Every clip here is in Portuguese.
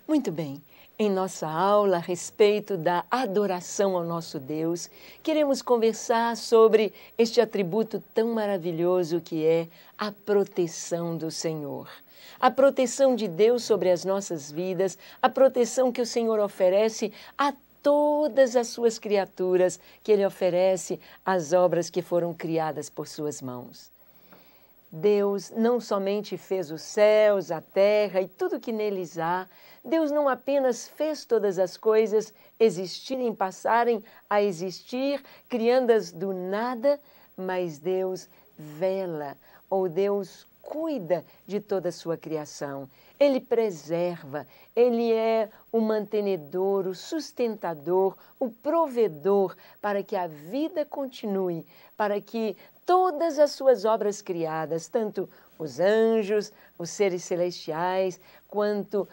Muito bem, em nossa aula a respeito da adoração ao nosso Deus, queremos conversar sobre este atributo tão maravilhoso que é a proteção do Senhor. A proteção de Deus sobre as nossas vidas, a proteção que o Senhor oferece a todas as suas criaturas, que Ele oferece às obras que foram criadas por suas mãos. Deus não somente fez os céus, a terra e tudo que neles há, Deus não apenas fez todas as coisas existirem, passarem a existir, criando-as do nada, mas Deus vela, ou Deus cuida de toda a sua criação. Ele preserva, Ele é o mantenedor, o sustentador, o provedor para que a vida continue, para que todas as suas obras criadas, os anjos, os seres celestiais, quanto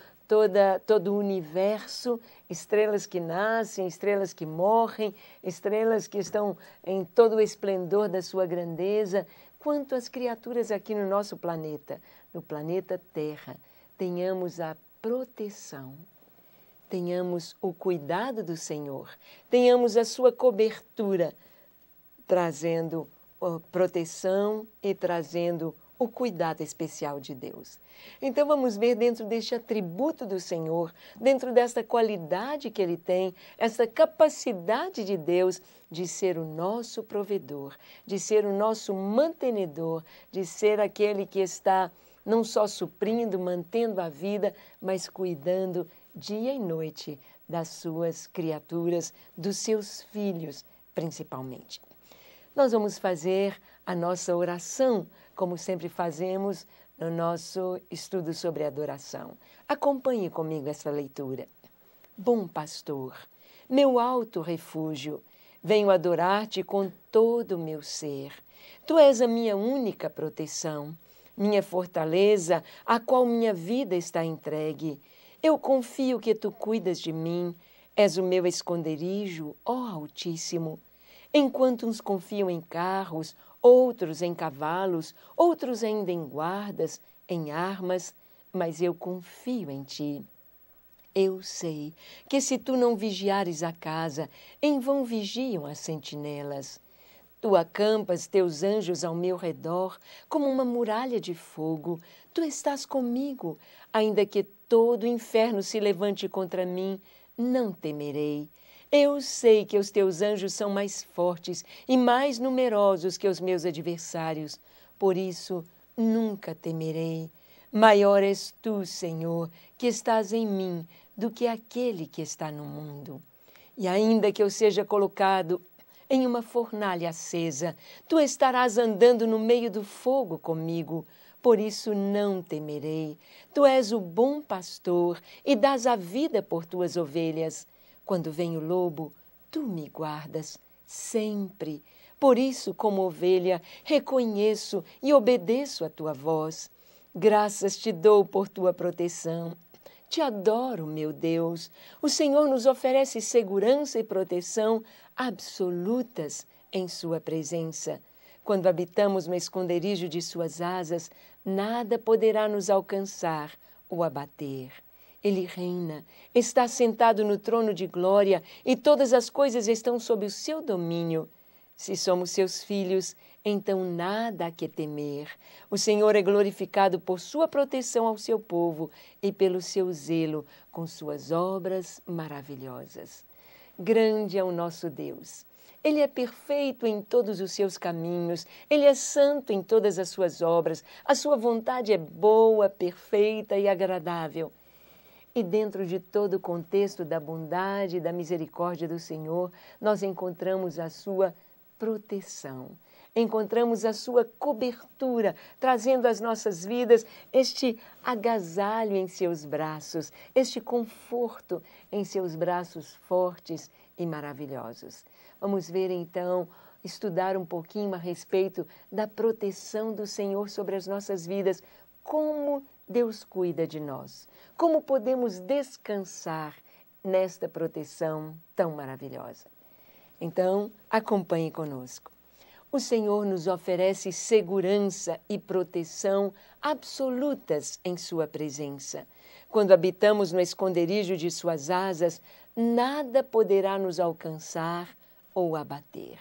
todo o universo, estrelas que nascem, estrelas que morrem, estrelas que estão em todo o esplendor da sua grandeza, quanto as criaturas aqui no nosso planeta, no planeta Terra, tenhamos a proteção, tenhamos o cuidado do Senhor, tenhamos a sua cobertura, trazendo proteção e trazendo o cuidado especial de Deus. Então vamos ver dentro deste atributo do Senhor, dentro desta qualidade que Ele tem, essa capacidade de Deus de ser o nosso provedor, de ser o nosso mantenedor, de ser aquele que está não só suprindo, mantendo a vida, mas cuidando dia e noite das suas criaturas, dos seus filhos, principalmente. Nós vamos fazer a nossa oração, como sempre fazemos no nosso estudo sobre adoração. Acompanhe comigo essa leitura. Bom pastor, meu alto refúgio, venho adorar-te com todo o meu ser. Tu és a minha única proteção, minha fortaleza, a qual minha vida está entregue. Eu confio que tu cuidas de mim, és o meu esconderijo, ó Altíssimo. Enquanto uns confiam em carros, outros em cavalos, outros ainda em guardas, em armas, mas eu confio em ti. Eu sei que se tu não vigiares a casa, em vão vigiam as sentinelas. Tu acampas teus anjos ao meu redor, como uma muralha de fogo. Tu estás comigo, ainda que todo o inferno se levante contra mim, não temerei. Eu sei que os teus anjos são mais fortes e mais numerosos que os meus adversários. Por isso, nunca temerei. Maior és tu, Senhor, que estás em mim, do que aquele que está no mundo. E ainda que eu seja colocado em uma fornalha acesa, tu estarás andando no meio do fogo comigo. Por isso não temerei. Tu és o bom pastor e dás a vida por tuas ovelhas. Quando vem o lobo, tu me guardas sempre. Por isso, como ovelha, reconheço e obedeço a tua voz. Graças te dou por tua proteção. Te adoro, meu Deus. O Senhor nos oferece segurança e proteção absolutas em sua presença. Quando habitamos no esconderijo de suas asas, nada poderá nos alcançar ou abater. Ele reina, está sentado no trono de glória e todas as coisas estão sob o seu domínio. Se somos seus filhos, então nada há que temer. O Senhor é glorificado por sua proteção ao seu povo e pelo seu zelo com suas obras maravilhosas. Grande é o nosso Deus. Ele é perfeito em todos os seus caminhos, Ele é santo em todas as suas obras, a sua vontade é boa, perfeita e agradável. E dentro de todo o contexto da bondade e da misericórdia do Senhor, nós encontramos a sua proteção, encontramos a sua cobertura, trazendo às nossas vidas este agasalho em seus braços, este conforto em seus braços fortes e maravilhosos. Vamos ver então, estudar um pouquinho a respeito da proteção do Senhor sobre as nossas vidas, como Deus cuida de nós, como podemos descansar nesta proteção tão maravilhosa. Então, acompanhe conosco. O Senhor nos oferece segurança e proteção absolutas em sua presença. Quando habitamos no esconderijo de suas asas, nada poderá nos alcançar ou abater.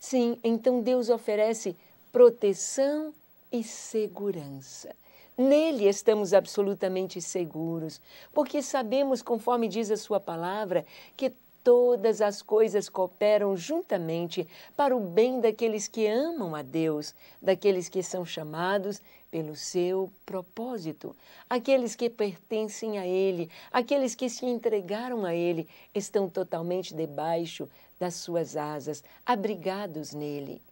Sim, então Deus oferece proteção e segurança. Nele estamos absolutamente seguros, porque sabemos, conforme diz a sua palavra, que todas as coisas cooperam juntamente para o bem daqueles que amam a Deus, daqueles que são chamados pelo seu propósito. Aqueles que pertencem a Ele, aqueles que se entregaram a Ele, estão totalmente debaixo das suas asas, abrigados nele.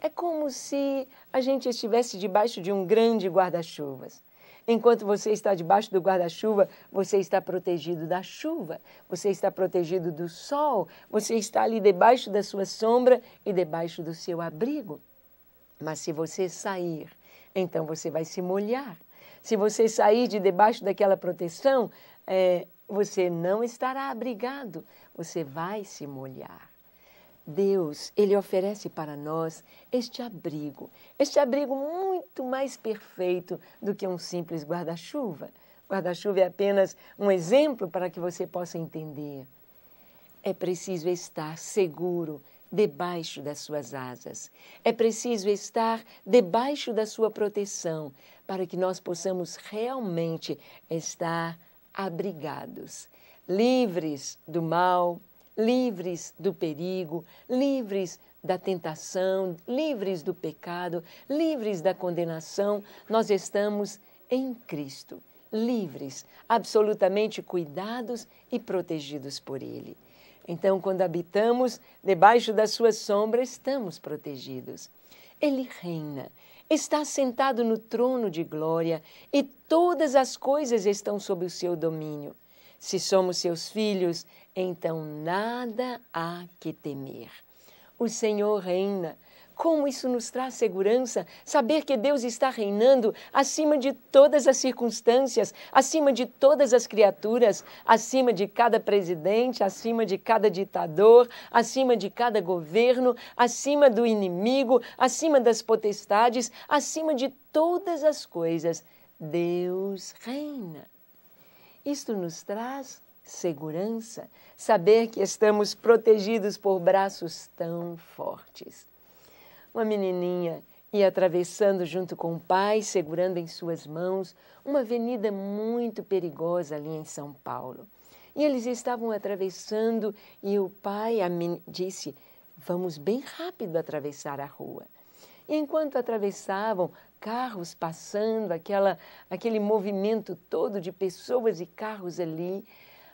É como se a gente estivesse debaixo de um grande guarda-chuvas. Enquanto você está debaixo do guarda-chuva, você está protegido da chuva, você está protegido do sol, você está ali debaixo da sua sombra e debaixo do seu abrigo. Mas se você sair, então você vai se molhar. Se você sair de debaixo daquela proteção, você não estará abrigado, você vai se molhar. Deus, Ele oferece para nós este abrigo muito mais perfeito do que um simples guarda-chuva. Guarda-chuva é apenas um exemplo para que você possa entender. É preciso estar seguro debaixo das suas asas. É preciso estar debaixo da sua proteção para que nós possamos realmente estar abrigados, livres do mal, livres do perigo, livres da tentação, livres do pecado, livres da condenação. Nós estamos em Cristo, livres, absolutamente cuidados e protegidos por Ele. Então, quando habitamos debaixo da sua sombra, estamos protegidos. Ele reina, está sentado no trono de glória e todas as coisas estão sob o seu domínio. Se somos seus filhos, então nada há que temer. O Senhor reina. Como isso nos traz segurança, saber que Deus está reinando acima de todas as circunstâncias, acima de todas as criaturas, acima de cada presidente, acima de cada ditador, acima de cada governo, acima do inimigo, acima das potestades, acima de todas as coisas. Deus reina. Isto nos traz segurança, saber que estamos protegidos por braços tão fortes. Uma menininha ia atravessando junto com o pai, segurando em suas mãos, uma avenida muito perigosa ali em São Paulo. E eles estavam atravessando e o pai disse, vamos bem rápido atravessar a rua. E enquanto atravessavam, carros passando, aquele movimento todo de pessoas e carros ali,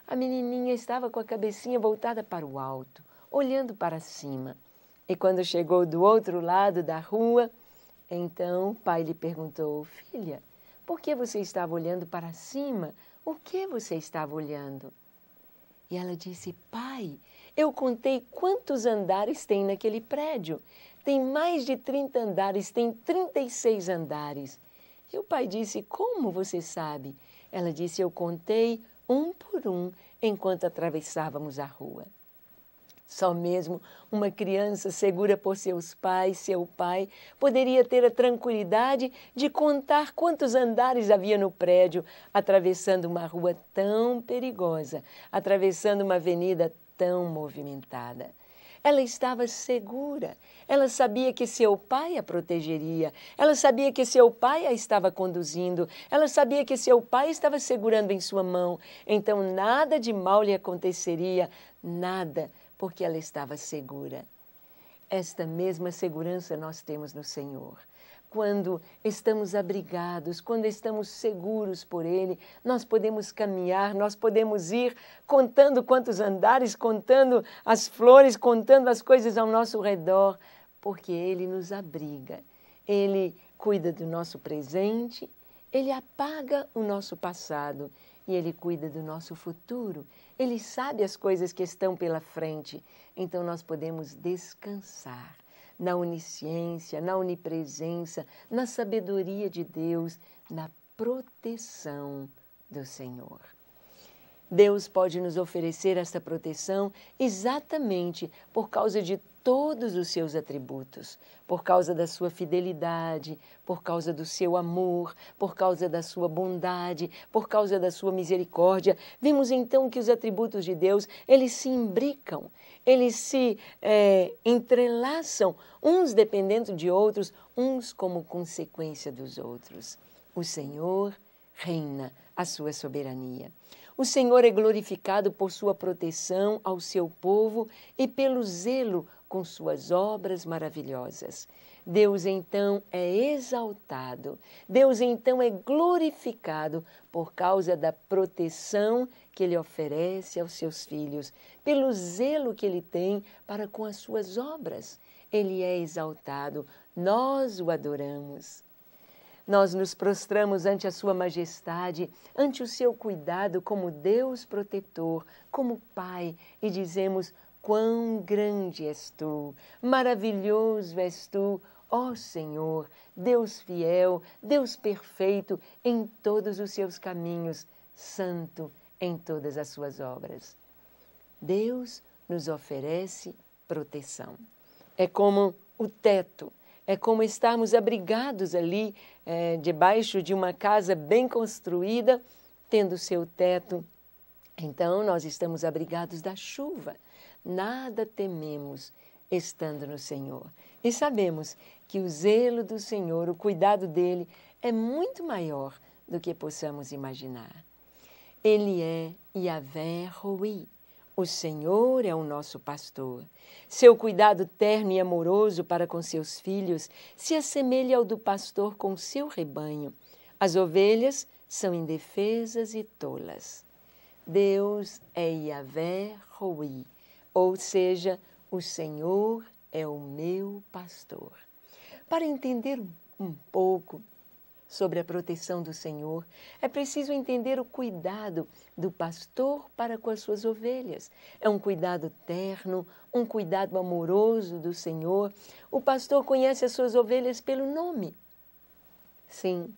a menininha estava com a cabecinha voltada para o alto, olhando para cima. E quando chegou do outro lado da rua, então o pai lhe perguntou, filha, por que você estava olhando para cima? O que você estava olhando? E ela disse, pai, eu contei quantos andares tem naquele prédio. Tem mais de 30 andares, tem 36 andares. E o pai disse, como você sabe? Ela disse, eu contei um por um enquanto atravessávamos a rua. Só mesmo uma criança segura por seus pais, seu pai, poderia ter a tranquilidade de contar quantos andares havia no prédio, atravessando uma rua tão perigosa, atravessando uma avenida tão movimentada. Ela estava segura, ela sabia que seu pai a protegeria, ela sabia que seu pai a estava conduzindo, ela sabia que seu pai estava segurando em sua mão, então nada de mal lhe aconteceria, nada, porque ela estava segura. Esta mesma segurança nós temos no Senhor. Quando estamos abrigados, quando estamos seguros por Ele, nós podemos caminhar, nós podemos ir contando quantos andares, contando as flores, contando as coisas ao nosso redor, porque Ele nos abriga. Ele cuida do nosso presente, Ele apaga o nosso passado e Ele cuida do nosso futuro. Ele sabe as coisas que estão pela frente, então nós podemos descansar na onisciência, na onipresença, na sabedoria de Deus, na proteção do Senhor. Deus pode nos oferecer esta proteção exatamente por causa de todos os seus atributos, por causa da sua fidelidade, por causa do seu amor, por causa da sua bondade, por causa da sua misericórdia. Vimos então que os atributos de Deus, eles se imbricam, eles se entrelaçam, uns dependendo de outros, uns como consequência dos outros. O Senhor reina a sua soberania. O Senhor é glorificado por sua proteção ao seu povo e pelo zelo com suas obras maravilhosas. Deus, então, é exaltado. Deus, então, é glorificado por causa da proteção que Ele oferece aos seus filhos, pelo zelo que Ele tem para com as suas obras. Ele é exaltado. Nós o adoramos. Nós nos prostramos ante a sua majestade, ante o seu cuidado como Deus protetor, como Pai, e dizemos: quão grande és tu, maravilhoso és tu, ó Senhor, Deus fiel, Deus perfeito em todos os seus caminhos, santo em todas as suas obras. Deus nos oferece proteção. É como o teto. É como estarmos abrigados ali, debaixo de uma casa bem construída, tendo seu teto. Então, nós estamos abrigados da chuva. Nada tememos estando no Senhor. E sabemos que o zelo do Senhor, o cuidado dele, é muito maior do que possamos imaginar. Ele é Yahvé Roi. O Senhor é o nosso pastor. Seu cuidado terno e amoroso para com seus filhos se assemelha ao do pastor com seu rebanho. As ovelhas são indefesas e tolas. Deus é Yahvé Roi, ou seja, o Senhor é o meu pastor. Para entender um pouco sobre a proteção do Senhor, é preciso entender o cuidado do pastor para com as suas ovelhas. É um cuidado terno, um cuidado amoroso do Senhor. O pastor conhece as suas ovelhas pelo nome. Sim,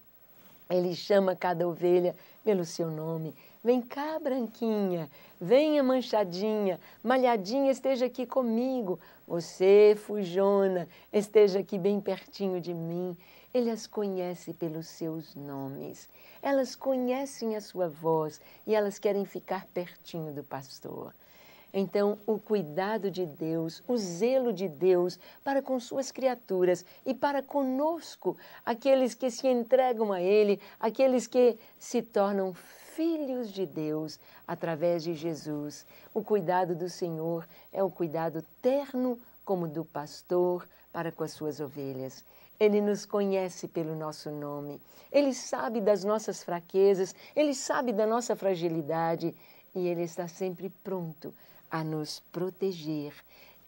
ele chama cada ovelha pelo seu nome. Vem cá, branquinha, venha, manchadinha, malhadinha, esteja aqui comigo. Você, fujona, esteja aqui bem pertinho de mim. Ele as conhece pelos seus nomes. Elas conhecem a sua voz e elas querem ficar pertinho do pastor. Então, o cuidado de Deus, o zelo de Deus para com suas criaturas e para conosco, aqueles que se entregam a Ele, aqueles que se tornam filhos de Deus através de Jesus. O cuidado do Senhor é o cuidado terno como do pastor para com as suas ovelhas. Ele nos conhece pelo nosso nome. Ele sabe das nossas fraquezas, Ele sabe da nossa fragilidade e Ele está sempre pronto a nos proteger.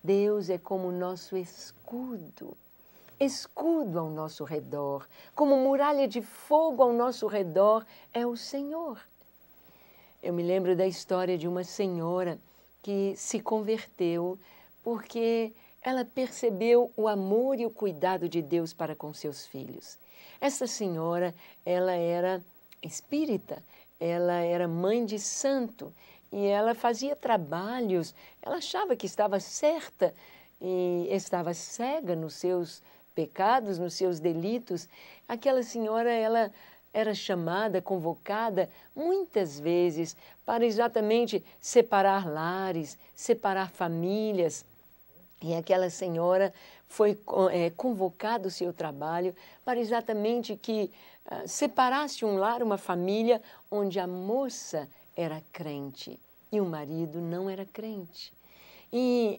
Deus é como nosso escudo, escudo ao nosso redor, como muralha de fogo ao nosso redor é o Senhor. Eu me lembro da história de uma senhora que se converteu porque ela percebeu o amor e o cuidado de Deus para com seus filhos. Essa senhora, ela era espírita, ela era mãe de santo e ela fazia trabalhos, ela achava que estava certa e estava cega nos seus pecados, nos seus delitos. Aquela senhora, ela era chamada, convocada muitas vezes para exatamente separar lares, separar famílias. E aquela senhora foi convocada o seu trabalho para exatamente que separasse um lar, uma família, onde a moça era crente e o marido não era crente. E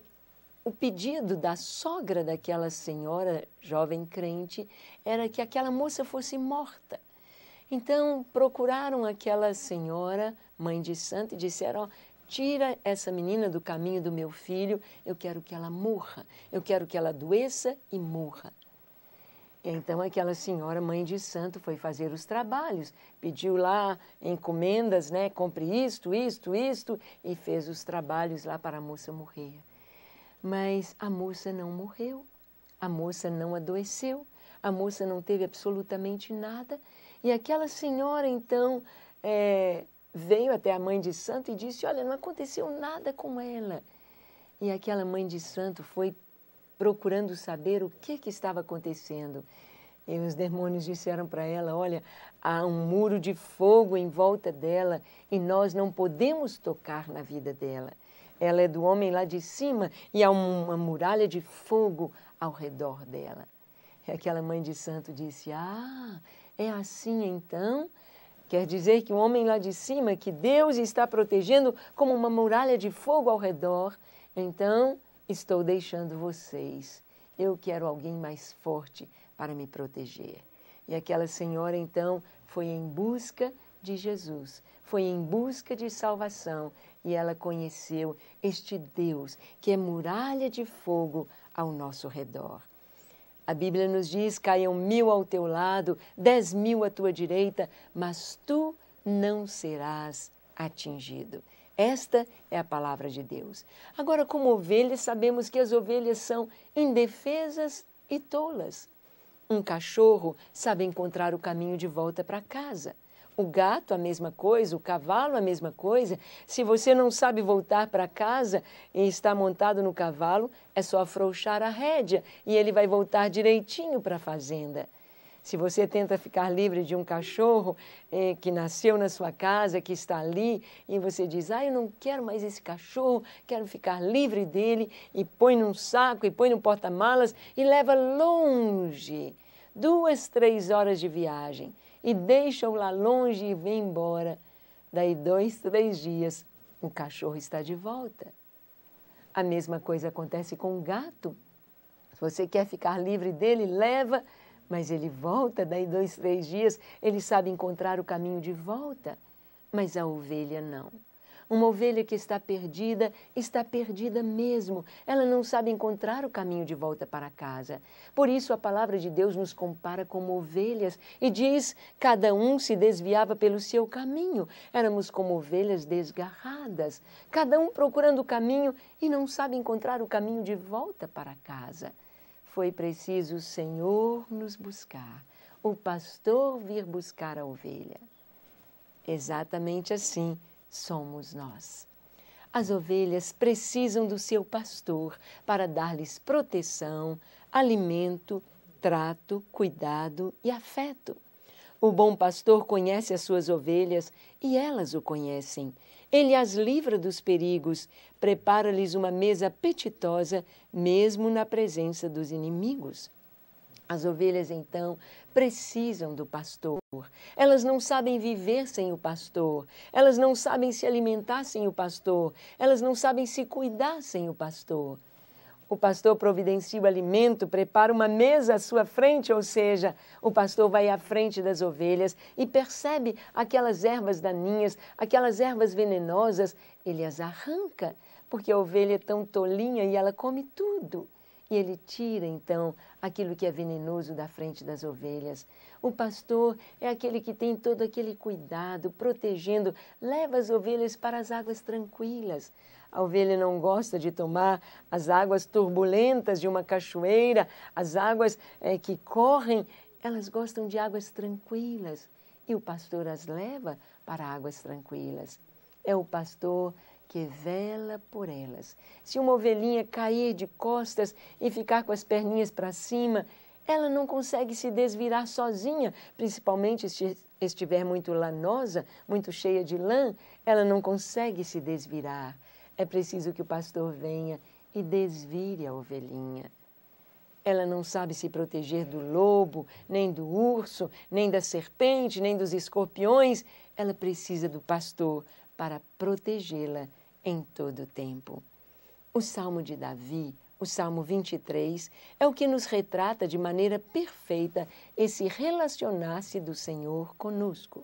o pedido da sogra daquela senhora jovem crente era que aquela moça fosse morta. Então procuraram aquela senhora, mãe de santo, e disseram: ó, tira essa menina do caminho do meu filho, eu quero que ela morra, eu quero que ela adoeça e morra. Então aquela senhora, mãe de santo, foi fazer os trabalhos, pediu lá encomendas, né? Compre isto, e fez os trabalhos lá para a moça morrer. Mas a moça não morreu, a moça não adoeceu, a moça não teve absolutamente nada. E aquela senhora, então, veio até a mãe de santo e disse: olha, não aconteceu nada com ela. E aquela mãe de santo foi procurando saber o que estava acontecendo. E os demônios disseram para ela, olha, há um muro de fogo em volta dela e nós não podemos tocar na vida dela. Ela é do homem lá de cima e há uma muralha de fogo ao redor dela. E aquela mãe de santo disse, ah, é assim então? Quer dizer que o homem lá de cima, que Deus está protegendo como uma muralha de fogo ao redor, então estou deixando vocês. Eu quero alguém mais forte para me proteger. E aquela senhora, então, foi em busca de Jesus, foi em busca de salvação e ela conheceu este Deus que é muralha de fogo ao nosso redor. A Bíblia nos diz, caiam 1000 ao teu lado, 10.000 à tua direita, mas tu não serás atingido. Esta é a palavra de Deus. Agora, como ovelhas, sabemos que as ovelhas são indefesas e tolas. Um cachorro sabe encontrar o caminho de volta para casa. O gato, a mesma coisa, o cavalo, a mesma coisa. Se você não sabe voltar para casa e está montado no cavalo, é só afrouxar a rédea e ele vai voltar direitinho para a fazenda. Se você tenta ficar livre de um cachorro que nasceu na sua casa, que está ali, e você diz, eu não quero mais esse cachorro, quero ficar livre dele, e põe num saco, e põe no porta-malas, e leva longe, 2, 3 horas de viagem, e deixa-o lá longe e vem embora. Daí 2, 3 dias, o cachorro está de volta. A mesma coisa acontece com o gato. Se você quer ficar livre dele, leva, mas ele volta, daí 2, 3 dias, ele sabe encontrar o caminho de volta. Mas a ovelha não. Uma ovelha que está perdida mesmo. Ela não sabe encontrar o caminho de volta para casa. Por isso a palavra de Deus nos compara como ovelhas e diz, cada um se desviava pelo seu caminho. Éramos como ovelhas desgarradas, cada um procurando o caminho e não sabe encontrar o caminho de volta para casa. Foi preciso o Senhor nos buscar, o pastor vir buscar a ovelha. Exatamente assim somos nós. As ovelhas precisam do seu pastor para dar-lhes proteção, alimento, trato, cuidado e afeto. O bom pastor conhece as suas ovelhas e elas o conhecem. Ele as livra dos perigos, prepara-lhes uma mesa apetitosa, mesmo na presença dos inimigos. As ovelhas, então, precisam do pastor. Elas não sabem viver sem o pastor. Elas não sabem se alimentar sem o pastor. Elas não sabem se cuidar sem o pastor. O pastor providencia o alimento, prepara uma mesa à sua frente, ou seja, o pastor vai à frente das ovelhas e percebe aquelas ervas daninhas, aquelas ervas venenosas, ele as arranca, porque a ovelha é tão tolinha e ela come tudo. E ele tira, então, aquilo que é venenoso da frente das ovelhas. O pastor é aquele que tem todo aquele cuidado, protegendo, leva as ovelhas para as águas tranquilas. A ovelha não gosta de tomar as águas turbulentas de uma cachoeira, as águas que correm, elas gostam de águas tranquilas. E o pastor as leva para águas tranquilas. É o pastor que vela por elas. Se uma ovelhinha cair de costas e ficar com as perninhas para cima, ela não consegue se desvirar sozinha, principalmente se estiver muito lanosa, muito cheia de lã, ela não consegue se desvirar. É preciso que o pastor venha e desvire a ovelhinha. Ela não sabe se proteger do lobo, nem do urso, nem da serpente, nem dos escorpiões. Ela precisa do pastor para protegê-la em todo o tempo. O Salmo de Davi, o Salmo 23, é o que nos retrata de maneira perfeita esse relacionar-se do Senhor conosco.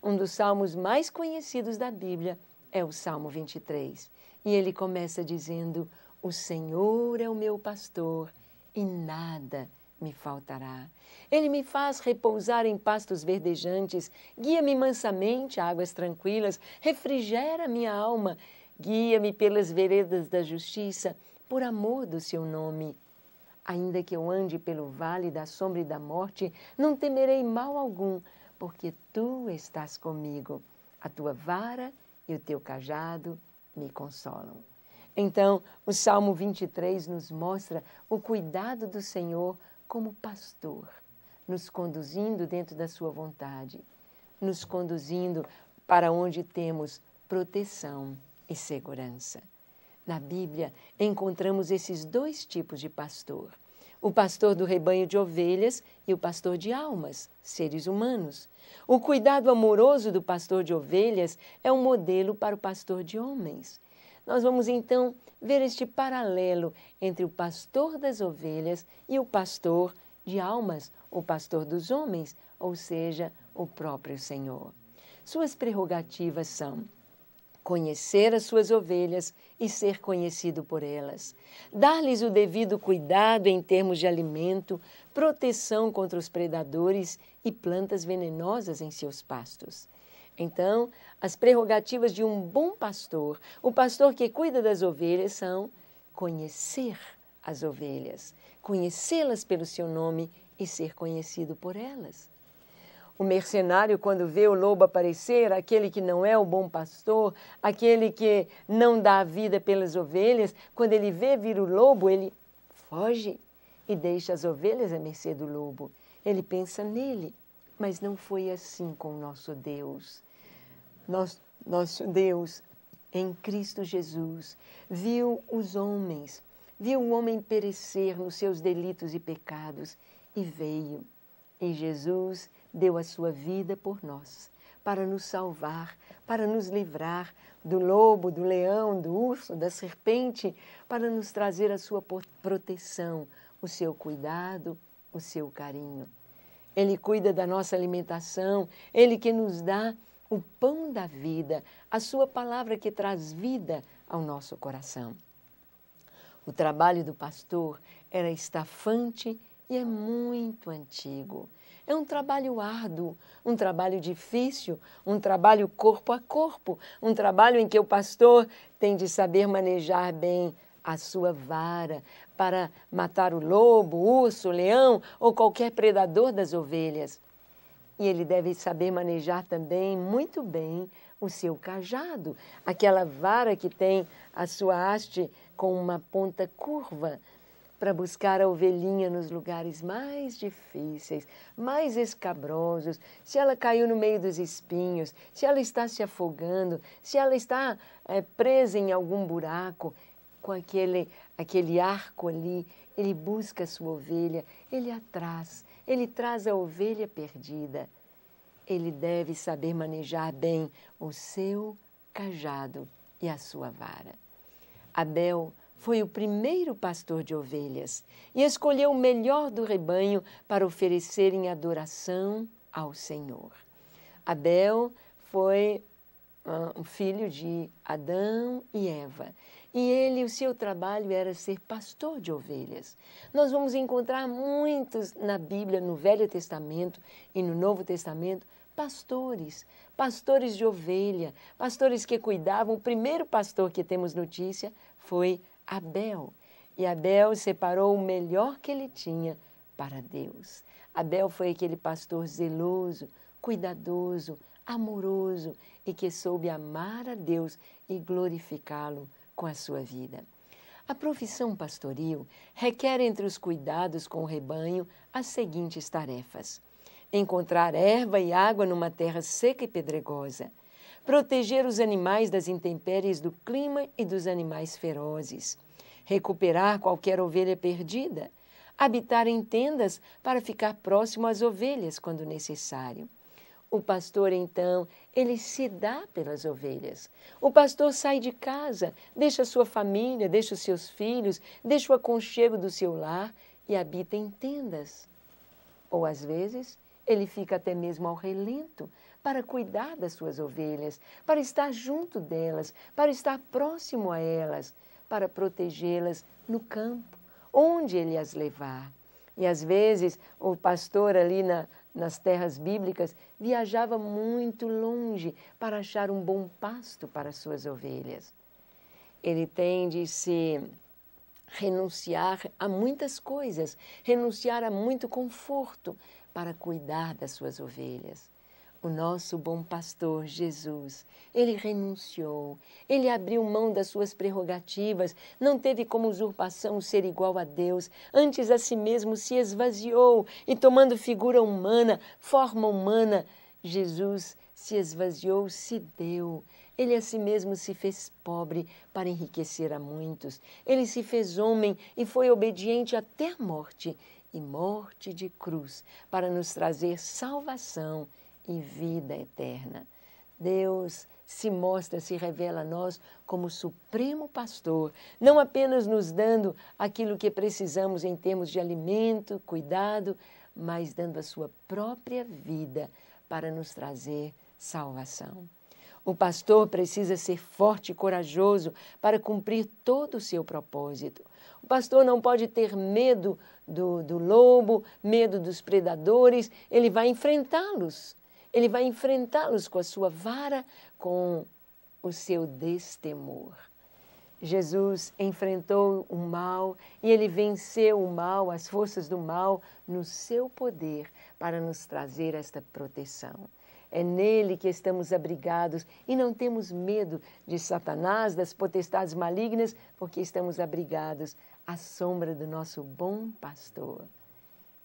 Um dos salmos mais conhecidos da Bíblia é o Salmo 23. E ele começa dizendo, o Senhor é o meu pastor e nada me faltará. Ele me faz repousar em pastos verdejantes, guia-me mansamente a águas tranquilas, refrigera minha alma, guia-me pelas veredas da justiça, por amor do seu nome. Ainda que eu ande pelo vale da sombra e da morte, não temerei mal algum, porque tu estás comigo. A tua vara e o teu cajado me consolam. Então, o Salmo 23 nos mostra o cuidado do Senhor como pastor, nos conduzindo dentro da sua vontade, nos conduzindo para onde temos proteção e segurança. Na Bíblia, encontramos esses dois tipos de pastor. O pastor do rebanho de ovelhas e o pastor de almas, seres humanos. O cuidado amoroso do pastor de ovelhas é um modelo para o pastor de homens. Nós vamos, então, ver este paralelo entre o pastor das ovelhas e o pastor de almas, o pastor dos homens, ou seja, o próprio Senhor. Suas prerrogativas são conhecer as suas ovelhas e ser conhecido por elas, dar-lhes o devido cuidado em termos de alimento, proteção contra os predadores e plantas venenosas em seus pastos. Então, as prerrogativas de um bom pastor, o pastor que cuida das ovelhas, são conhecer as ovelhas, conhecê-las pelo seu nome e ser conhecido por elas. O mercenário, quando vê o lobo aparecer, aquele que não é o bom pastor, aquele que não dá a vida pelas ovelhas, quando ele vê vir o lobo, ele foge e deixa as ovelhas à mercê do lobo. Ele pensa nele, mas não foi assim com o nosso Deus. Nosso Deus, em Cristo Jesus, viu os homens, viu o homem perecer nos seus delitos e pecados e veio. E Jesus deu a sua vida por nós, para nos salvar, para nos livrar do lobo, do leão, do urso, da serpente, para nos trazer a sua proteção, o seu cuidado, o seu carinho. Ele cuida da nossa alimentação, Ele que nos dá o pão da vida, a sua palavra que traz vida ao nosso coração. O trabalho do pastor era estafante e é muito antigo. É um trabalho árduo, um trabalho difícil, um trabalho corpo a corpo, um trabalho em que o pastor tem de saber manejar bem a sua vara para matar o lobo, o urso, o leão ou qualquer predador das ovelhas. E ele deve saber manejar também muito bem o seu cajado, aquela vara que tem a sua haste com uma ponta curva, para buscar a ovelhinha nos lugares mais difíceis, mais escabrosos, se ela caiu no meio dos espinhos, se ela está se afogando, se ela está presa em algum buraco, com aquele arco ali, ele busca a sua ovelha, ele traz a ovelha perdida. Ele deve saber manejar bem o seu cajado e a sua vara. Abel foi o primeiro pastor de ovelhas e escolheu o melhor do rebanho para oferecer em adoração ao Senhor. Abel foi um filho de Adão e Eva. E o seu trabalho era ser pastor de ovelhas. Nós vamos encontrar muitos na Bíblia, no Velho Testamento e no Novo Testamento, pastores de ovelha, pastores que cuidavam. O primeiro pastor que temos notícia foi Abel. E Abel separou o melhor que ele tinha para Deus. Abel foi aquele pastor zeloso, cuidadoso, amoroso e que soube amar a Deus e glorificá-lo com a sua vida. A profissão pastoril requer entre os cuidados com o rebanho as seguintes tarefas: encontrar erva e água numa terra seca e pedregosa, proteger os animais das intempéries do clima e dos animais ferozes, recuperar qualquer ovelha perdida, habitar em tendas para ficar próximo às ovelhas quando necessário. O pastor, então, ele se dá pelas ovelhas. O pastor sai de casa, deixa sua família, deixa os seus filhos, deixa o aconchego do seu lar e habita em tendas. Ou, às vezes, ele fica até mesmo ao relento para cuidar das suas ovelhas, para estar junto delas, para estar próximo a elas, para protegê-las no campo, onde ele as levar. E, às vezes, o pastor ali nas terras bíblicas viajava muito longe para achar um bom pasto para suas ovelhas. Ele tem de se renunciar a muitas coisas, renunciar a muito conforto para cuidar das suas ovelhas. O nosso bom pastor Jesus, ele renunciou, ele abriu mão das suas prerrogativas, não teve como usurpação ser igual a Deus, antes a si mesmo se esvaziou e tomando figura humana, forma humana, Jesus se esvaziou, se deu. Ele a si mesmo se fez pobre para enriquecer a muitos. Ele se fez homem e foi obediente até a morte, e morte de cruz, para nos trazer salvação e vida eterna. Deus se mostra, se revela a nós como supremo pastor, não apenas nos dando aquilo que precisamos em termos de alimento, cuidado, mas dando a sua própria vida para nos trazer salvação. O pastor precisa ser forte e corajoso para cumprir todo o seu propósito. O pastor não pode ter medo do lobo, medo dos predadores, ele vai enfrentá-los. Ele vai enfrentá-los com a sua vara, com o seu destemor. Jesus enfrentou o mal e ele venceu o mal, as forças do mal, no seu poder para nos trazer esta proteção. É nele que estamos abrigados e não temos medo de Satanás, das potestades malignas, porque estamos abrigados à sombra do nosso bom pastor.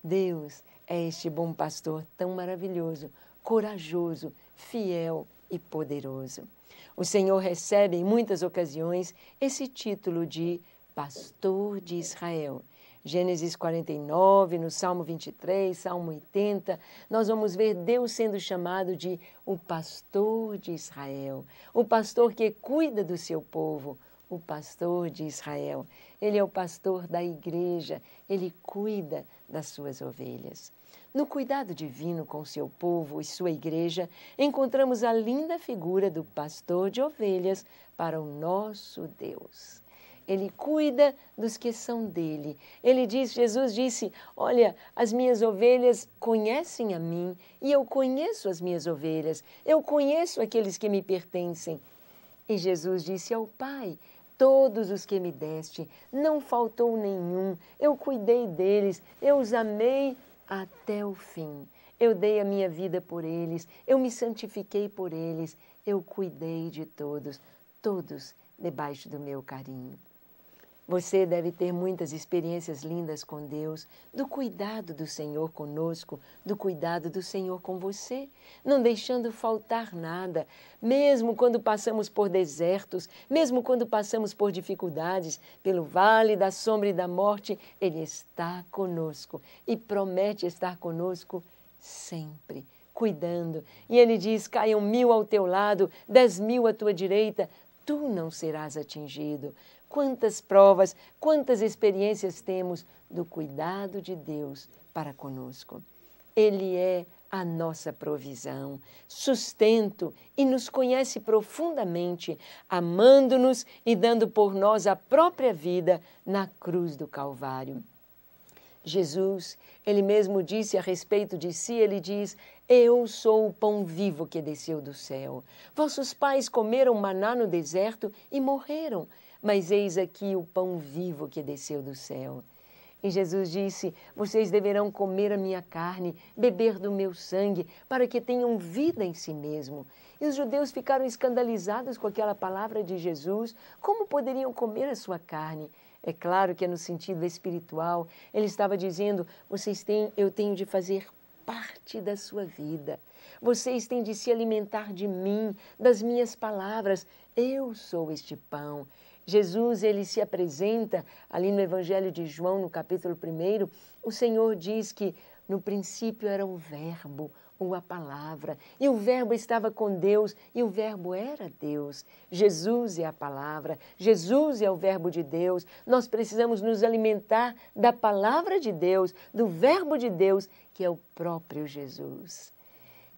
Deus é este bom pastor tão maravilhoso, corajoso, fiel e poderoso. O Senhor recebe em muitas ocasiões esse título de Pastor de Israel. Gênesis 49, no Salmo 23, Salmo 80, nós vamos ver Deus sendo chamado de o pastor de Israel, o pastor que cuida do seu povo, o pastor de Israel. Ele é o pastor da igreja, ele cuida das suas ovelhas. No cuidado divino com seu povo e sua igreja, encontramos a linda figura do pastor de ovelhas para o nosso Deus. Ele cuida dos que são dele. Ele diz, Jesus disse, olha, as minhas ovelhas conhecem a mim e eu conheço as minhas ovelhas. Eu conheço aqueles que me pertencem. E Jesus disse ao Pai, todos os que me deste, não faltou nenhum. Eu cuidei deles, eu os amei até o fim. Eu dei a minha vida por eles, eu me santifiquei por eles, eu cuidei de todos, todos debaixo do meu carinho. Você deve ter muitas experiências lindas com Deus, do cuidado do Senhor conosco, do cuidado do Senhor com você, não deixando faltar nada, mesmo quando passamos por desertos, mesmo quando passamos por dificuldades, pelo vale da sombra e da morte, Ele está conosco e promete estar conosco sempre, cuidando. E Ele diz, caiam 1000 ao teu lado, 10.000 à tua direita, tu não serás atingido. Quantas provas, quantas experiências temos do cuidado de Deus para conosco. Ele é a nossa provisão, sustento e nos conhece profundamente, amando-nos e dando por nós a própria vida na cruz do Calvário. Jesus, ele mesmo disse a respeito de si, ele diz, eu sou o pão vivo que desceu do céu. Vossos pais comeram maná no deserto e morreram, mas eis aqui o pão vivo que desceu do céu. E Jesus disse, vocês deverão comer a minha carne, beber do meu sangue, para que tenham vida em si mesmo. E os judeus ficaram escandalizados com aquela palavra de Jesus. Como poderiam comer a sua carne? É claro que é no sentido espiritual. Ele estava dizendo, eu tenho de fazer parte da sua vida. Vocês têm de se alimentar de mim, das minhas palavras. Eu sou este pão. Jesus, ele se apresenta ali no Evangelho de João, no capítulo 1, o Senhor diz que no princípio era o Verbo, ou a palavra, e o Verbo estava com Deus, e o Verbo era Deus. Jesus é a palavra, Jesus é o Verbo de Deus. Nós precisamos nos alimentar da palavra de Deus, do Verbo de Deus, que é o próprio Jesus.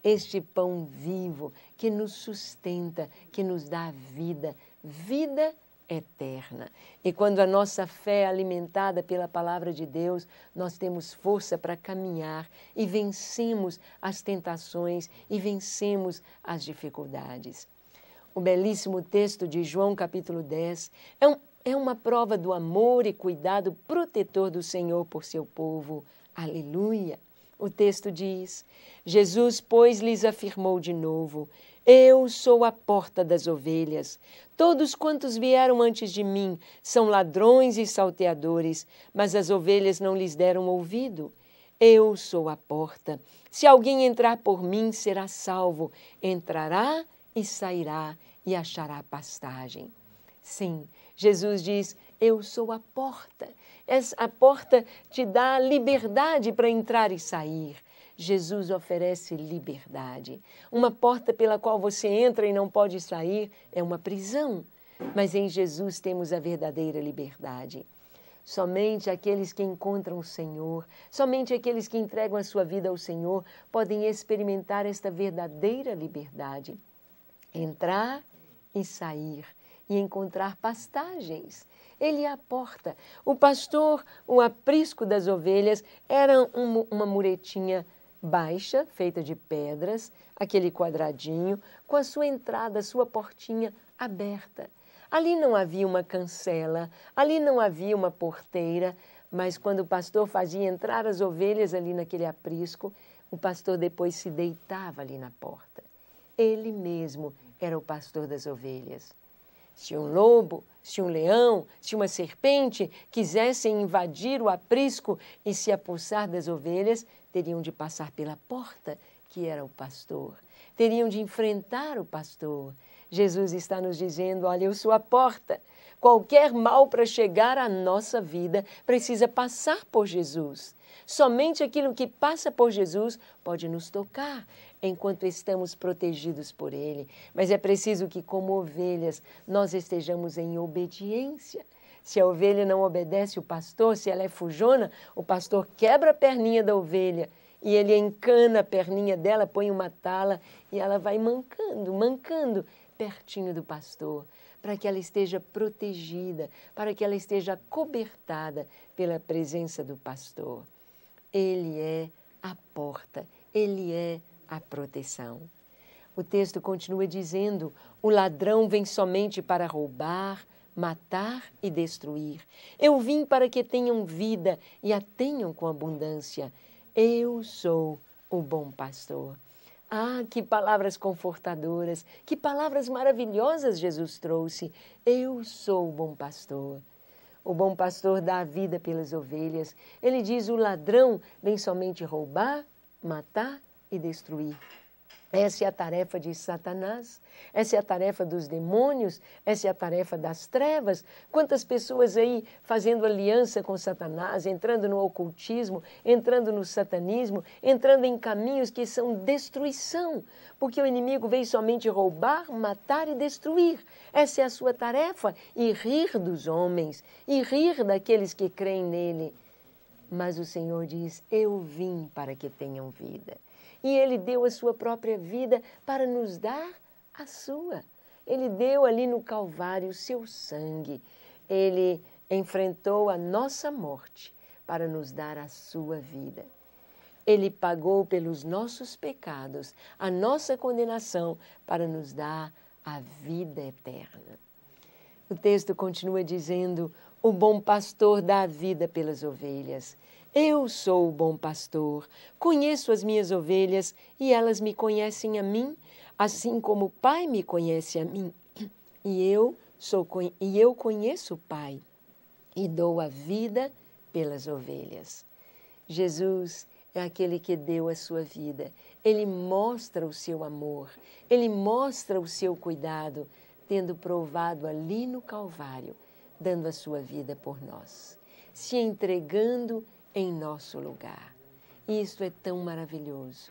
Este pão vivo que nos sustenta, que nos dá vida, vida eterna. E quando a nossa fé é alimentada pela palavra de Deus, nós temos força para caminhar e vencemos as tentações e vencemos as dificuldades. O belíssimo texto de João capítulo 10 é uma prova do amor e cuidado protetor do Senhor por seu povo. Aleluia! O texto diz: Jesus, pois, lhes afirmou de novo: eu sou a porta das ovelhas. Todos quantos vieram antes de mim são ladrões e salteadores, mas as ovelhas não lhes deram ouvido. Eu sou a porta. Se alguém entrar por mim, será salvo. Entrará e sairá e achará pastagem. Sim, Jesus diz: eu sou a porta. A porta te dá liberdade para entrar e sair. Jesus oferece liberdade. Uma porta pela qual você entra e não pode sair é uma prisão, mas em Jesus temos a verdadeira liberdade. Somente aqueles que encontram o Senhor, somente aqueles que entregam a sua vida ao Senhor podem experimentar esta verdadeira liberdade. Entrar e sair e encontrar pastagens. Ele é a porta. O pastor, o aprisco das ovelhas, era uma muretinha baixa, feita de pedras, aquele quadradinho, com a sua entrada, a sua portinha aberta. Ali não havia uma cancela, ali não havia uma porteira, mas quando o pastor fazia entrar as ovelhas ali naquele aprisco, o pastor depois se deitava ali na porta. Ele mesmo era o pastor das ovelhas. Se um lobo, se um leão, se uma serpente quisessem invadir o aprisco e se apossar das ovelhas, teriam de passar pela porta, que era o pastor. Teriam de enfrentar o pastor. Jesus está nos dizendo: olha, eu sou a porta. Qualquer mal para chegar à nossa vida precisa passar por Jesus. Somente aquilo que passa por Jesus pode nos tocar enquanto estamos protegidos por Ele. Mas é preciso que, como ovelhas, nós estejamos em obediência. Se a ovelha não obedece o pastor, se ela é fujona, o pastor quebra a perninha da ovelha e ele encana a perninha dela, põe uma tala e ela vai mancando pertinho do pastor, para que ela esteja protegida, para que ela esteja cobertada pela presença do pastor. Ele é a porta, ele é a proteção. O texto continua dizendo: o ladrão vem somente para roubar, matar e destruir. Eu vim para que tenham vida e a tenham com abundância. Eu sou o bom pastor. Ah, que palavras confortadoras, que palavras maravilhosas Jesus trouxe. Eu sou o bom pastor. O bom pastor dá a vida pelas ovelhas. Ele diz: o ladrão vem somente roubar, matar e destruir. Essa é a tarefa de Satanás, essa é a tarefa dos demônios, essa é a tarefa das trevas. Quantas pessoas aí fazendo aliança com Satanás, entrando no ocultismo, entrando no satanismo, entrando em caminhos que são destruição, porque o inimigo veio somente roubar, matar e destruir. Essa é a sua tarefa, e rir dos homens, e rir daqueles que creem nele. Mas o Senhor diz: eu vim para que tenham vida. E Ele deu a sua própria vida para nos dar a sua. Ele deu ali no Calvário o seu sangue. Ele enfrentou a nossa morte para nos dar a sua vida. Ele pagou pelos nossos pecados, a nossa condenação, para nos dar a vida eterna. O texto continua dizendo: o bom pastor dá a vida pelas ovelhas. Eu sou o bom pastor, conheço as minhas ovelhas e elas me conhecem a mim, assim como o Pai me conhece a mim. E eu conheço o Pai e dou a vida pelas ovelhas. Jesus é aquele que deu a sua vida. Ele mostra o seu amor, ele mostra o seu cuidado, tendo provado ali no Calvário, dando a sua vida por nós, se entregando em nosso lugar. Isto é tão maravilhoso.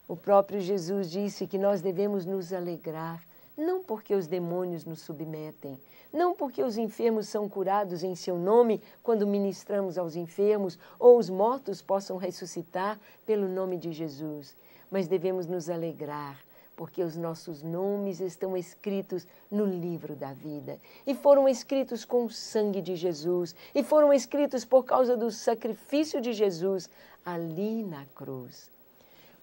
O próprio Jesus disse que nós devemos nos alegrar, não porque os demônios nos submetem, não porque os enfermos são curados em seu nome quando ministramos aos enfermos, ou os mortos possam ressuscitar pelo nome de Jesus, mas devemos nos alegrar, porque os nossos nomes estão escritos no livro da vida. E foram escritos com o sangue de Jesus. E foram escritos por causa do sacrifício de Jesus ali na cruz.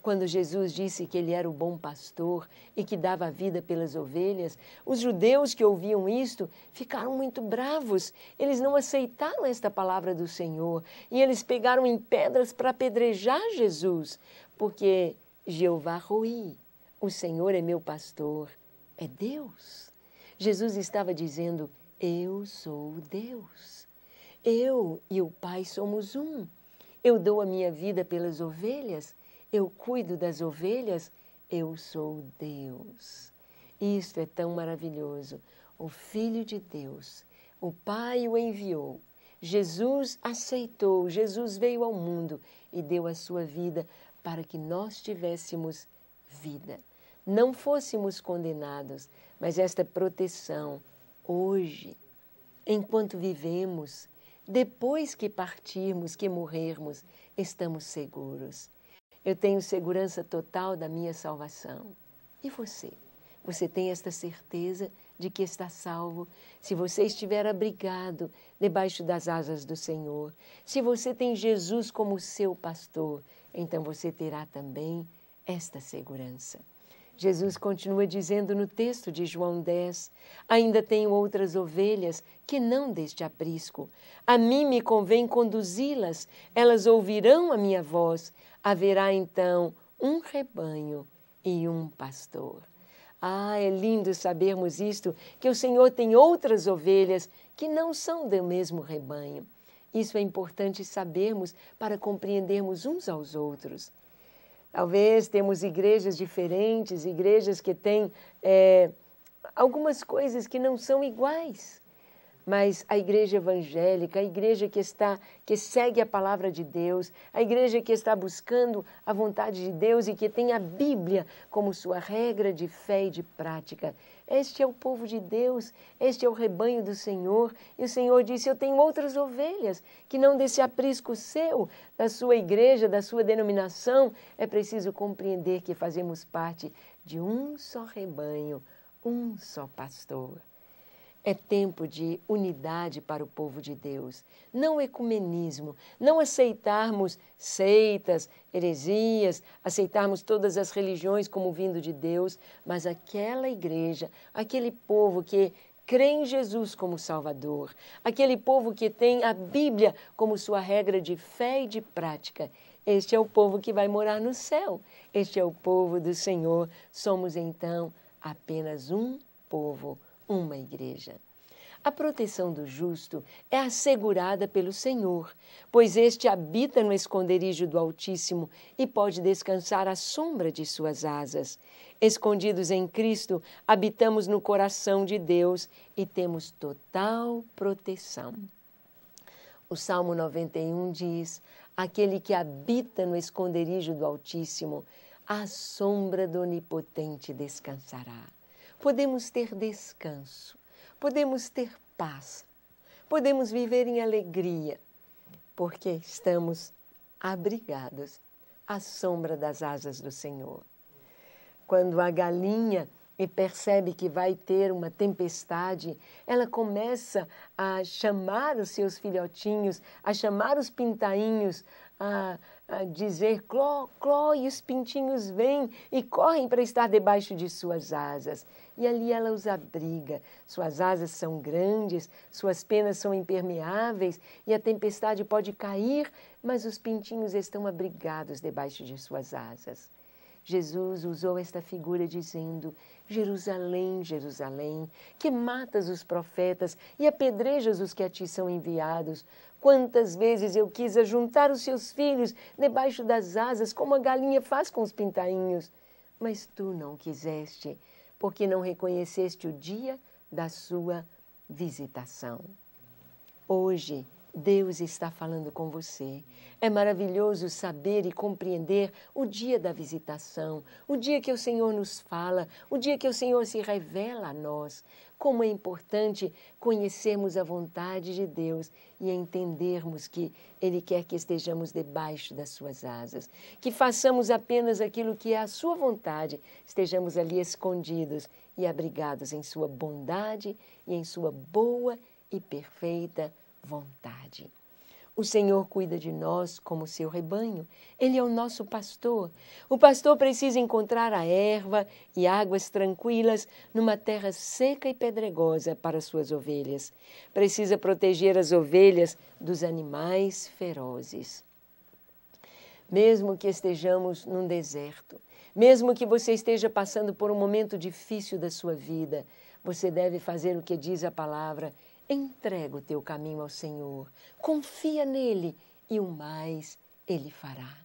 Quando Jesus disse que ele era o bom pastor e que dava a vida pelas ovelhas, os judeus que ouviam isto ficaram muito bravos. Eles não aceitaram esta palavra do Senhor e eles pegaram em pedras para apedrejar Jesus, porque Jeová Roi, o Senhor é meu pastor, é Deus. Jesus estava dizendo, eu sou Deus. Eu e o Pai somos um. Eu dou a minha vida pelas ovelhas. Eu cuido das ovelhas, eu sou Deus. Isto é tão maravilhoso. O Filho de Deus, o Pai o enviou. Jesus aceitou, Jesus veio ao mundo e deu a sua vida para que nós tivéssemos vida. Não fôssemos condenados, mas esta proteção, hoje, enquanto vivemos, depois que partirmos, que morrermos, estamos seguros. Eu tenho segurança total da minha salvação. E você? Você tem esta certeza de que está salvo? Se você estiver abrigado debaixo das asas do Senhor, se você tem Jesus como seu pastor, então você terá também esta segurança. Jesus continua dizendo no texto de João 10, ainda tenho outras ovelhas que não deste aprisco. A mim me convém conduzi-las, elas ouvirão a minha voz. Haverá então um rebanho e um pastor. Ah, é lindo sabermos isto, que o Senhor tem outras ovelhas que não são do mesmo rebanho. Isso é importante sabermos para compreendermos uns aos outros. Talvez temos igrejas diferentes, igrejas que têm algumas coisas que não são iguais. Mas a igreja evangélica, a igreja que segue a palavra de Deus, a igreja que está buscando a vontade de Deus e que tem a Bíblia como sua regra de fé e de prática. Este é o povo de Deus, este é o rebanho do Senhor. E o Senhor disse, eu tenho outras ovelhas que não desse aprisco seu, da sua igreja, da sua denominação. É preciso compreender que fazemos parte de um só rebanho, um só pastor. É tempo de unidade para o povo de Deus, não ecumenismo, não aceitarmos seitas, heresias, aceitarmos todas as religiões como vindo de Deus, mas aquela igreja, aquele povo que crê em Jesus como Salvador, aquele povo que tem a Bíblia como sua regra de fé e de prática, este é o povo que vai morar no céu, este é o povo do Senhor. Somos então apenas um povo, uma igreja. A proteção do justo é assegurada pelo Senhor, pois este habita no esconderijo do Altíssimo e pode descansar à sombra de suas asas. Escondidos em Cristo, habitamos no coração de Deus e temos total proteção. O Salmo 91 diz, aquele que habita no esconderijo do Altíssimo, à sombra do Onipotente descansará. Podemos ter descanso, podemos ter paz, podemos viver em alegria, porque estamos abrigados à sombra das asas do Senhor. Quando a galinha percebe que vai ter uma tempestade, ela começa a chamar os seus filhotinhos, a chamar os pintainhos, a dizer cló, cló, e os pintinhos vêm e correm para estar debaixo de suas asas. E ali ela os abriga. Suas asas são grandes, suas penas são impermeáveis e a tempestade pode cair, mas os pintinhos estão abrigados debaixo de suas asas. Jesus usou esta figura dizendo, Jerusalém, Jerusalém, que matas os profetas e apedrejas os que a ti são enviados. Quantas vezes eu quis ajuntar os seus filhos debaixo das asas, como a galinha faz com os pintainhos. Mas tu não quiseste, porque não reconheceste o dia da sua visitação. Hoje, Deus está falando com você. É maravilhoso saber e compreender o dia da visitação, o dia que o Senhor nos fala, o dia que o Senhor se revela a nós. Como é importante conhecermos a vontade de Deus e entendermos que Ele quer que estejamos debaixo das suas asas, que façamos apenas aquilo que é a sua vontade, estejamos ali escondidos e abrigados em sua bondade e em sua boa e perfeita vontade. O Senhor cuida de nós como seu rebanho. Ele é o nosso pastor. O pastor precisa encontrar a erva e águas tranquilas numa terra seca e pedregosa para suas ovelhas. Precisa proteger as ovelhas dos animais ferozes. Mesmo que estejamos num deserto, mesmo que você esteja passando por um momento difícil da sua vida, você deve fazer o que diz a palavra: entrega o teu caminho ao Senhor, confia nele e o mais ele fará.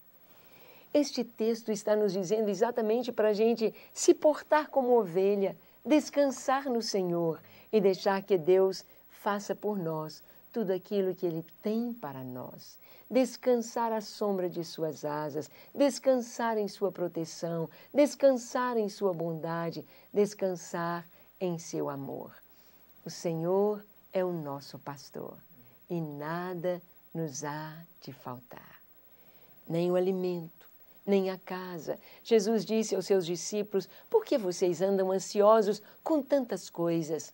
Este texto está nos dizendo exatamente para a gente se portar como ovelha, descansar no Senhor e deixar que Deus faça por nós tudo aquilo que Ele tem para nós. Descansar à sombra de suas asas, descansar em sua proteção, descansar em sua bondade, descansar em seu amor. O Senhor é o nosso pastor e nada nos há de faltar. Nem o alimento, nem a casa. Jesus disse aos seus discípulos: por que vocês andam ansiosos com tantas coisas?